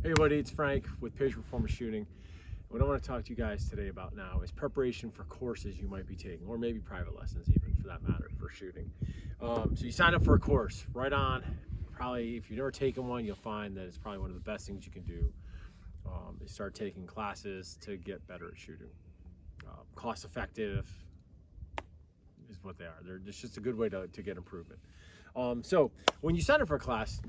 Hey everybody, it's Frank with Page Performance Shooting. What I want to talk to you guys today about now is preparation for courses you might be taking, or maybe private lessons even for that matter, for shooting. So you sign up for a course, right on. Probably if you've never taken one, you'll find that it's probably one of the best things you can do is start taking classes to get better at shooting. Cost effective is what they are. It's just a good way to get improvement. So when you sign up for a class,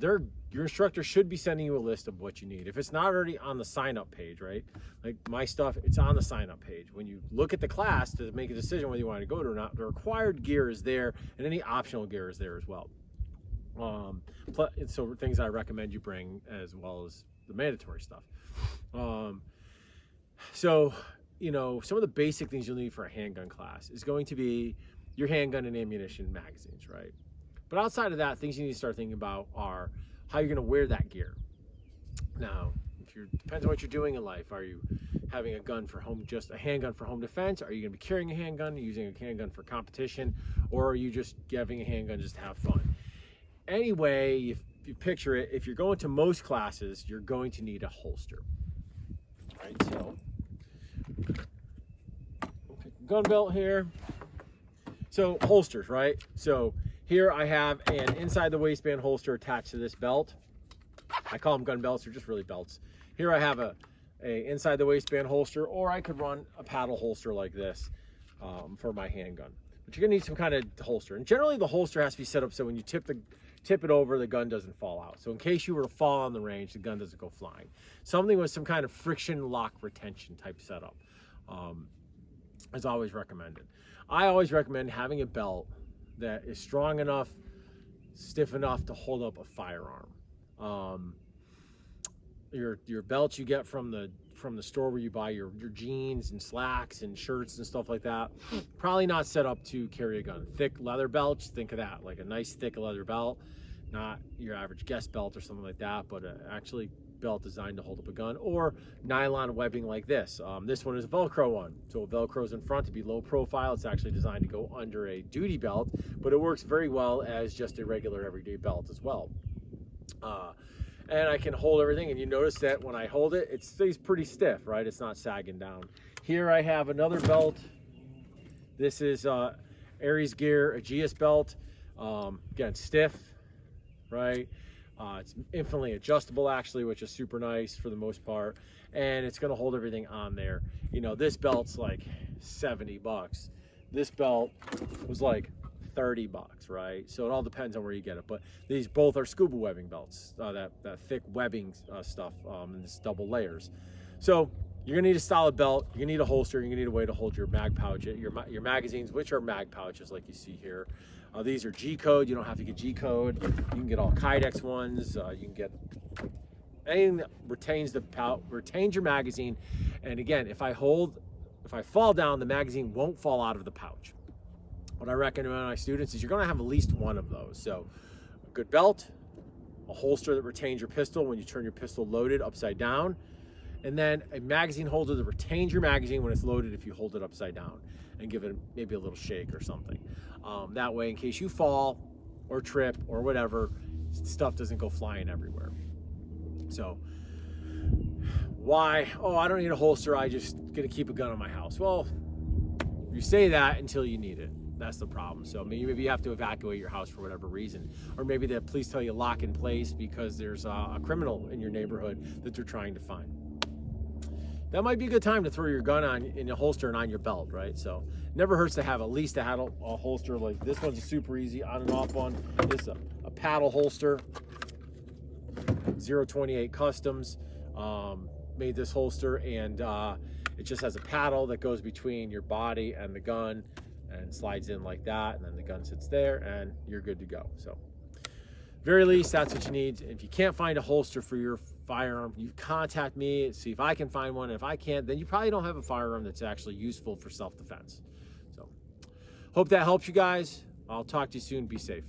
your instructor should be sending you a list of what you need. If it's not already on the sign-up page, right? Like my stuff, it's on the sign-up page. When you look at the class to make a decision whether you want to go to or not, the required gear is there, and any optional gear is there as well. So things I recommend you bring as well as the mandatory stuff. So, you know, some of the basic things you'll need for a handgun class is going to be your handgun and ammunition magazines, right? But outside of that, things you need to start thinking about are how you're going to wear that gear. Now, depends on what you're doing in life. Are you having a gun for home, just a handgun for home defense? Are you going to be carrying a handgun, using a handgun for competition, or are you just having a handgun just to have fun? Anyway, if you picture it, if you're going to most classes, you're going to need a holster. Right, so we'll pick a gun belt here. So holsters, right? So here I have an inside the waistband holster attached to this belt. I call them gun belts, they're just really belts. Here I have a inside the waistband holster, or I could run a paddle holster like this for my handgun. But you're gonna need some kind of holster. And generally the holster has to be set up so when you tip it over, the gun doesn't fall out. So in case you were to fall on the range, the gun doesn't go flying. Something with some kind of friction lock retention type setup is always recommended. I always recommend having a belt that is strong enough, stiff enough to hold up a firearm. Your belts you get from the store where you buy your jeans and slacks and shirts and stuff like that, probably not set up to carry a gun. Thick leather belts, think of that, like a nice thick leather belt, not your average guest belt or something like that, but actually belt designed to hold up a gun, or nylon webbing like this. This one is a Velcro one, so Velcro's in front to be low profile. It's actually designed to go under a duty belt, but it works very well as just a regular everyday belt as well. And I can hold everything, and you notice that when I hold it, it stays pretty stiff, right? It's not sagging down. Here I have another belt. This is Aries Gear Aegis belt. Again, stiff, right? It's infinitely adjustable actually, which is super nice for the most part, and it's going to hold everything on there. You know, this belt's like $70. This belt was like $30, right? So it all depends on where you get it, but these both are scuba webbing belts, that thick webbing stuff, and it's double layers. So you're gonna need a solid belt, you're gonna need a holster, you're gonna need a way to hold your mag pouch, your magazines, which are mag pouches like you see here. These are G-code. You don't have to get G-code. You can get all Kydex ones. You can get anything that retains your magazine. And again, if I fall down, the magazine won't fall out of the pouch. What I recommend to my students is you're going to have at least one of those. So a good belt, a holster that retains your pistol when you turn your pistol loaded upside down, and then a magazine holder that retains your magazine when it's loaded if you hold it upside down and give it maybe a little shake or something. That way, in case you fall or trip or whatever, stuff doesn't go flying everywhere. So why? Oh, I don't need a holster, I just gonna keep a gun in my house. Well, you say that until you need it. That's the problem. So maybe you have to evacuate your house for whatever reason, or maybe the police tell you lock in place because there's a criminal in your neighborhood that they're trying to find. That might be a good time to throw your gun in your holster and on your belt, right? So never hurts to have at least a holster like this. One's a super easy on and off one. This is a paddle holster, 028 Customs made this holster, and it just has a paddle that goes between your body and the gun and slides in like that, and then the gun sits there and you're good to go. So very least, that's what you need. If you can't find a holster for your firearm, you contact me, see if I can find one. If I can't, then you probably don't have a firearm that's actually useful for self-defense. So hope that helps you guys. I'll talk to you soon. Be safe.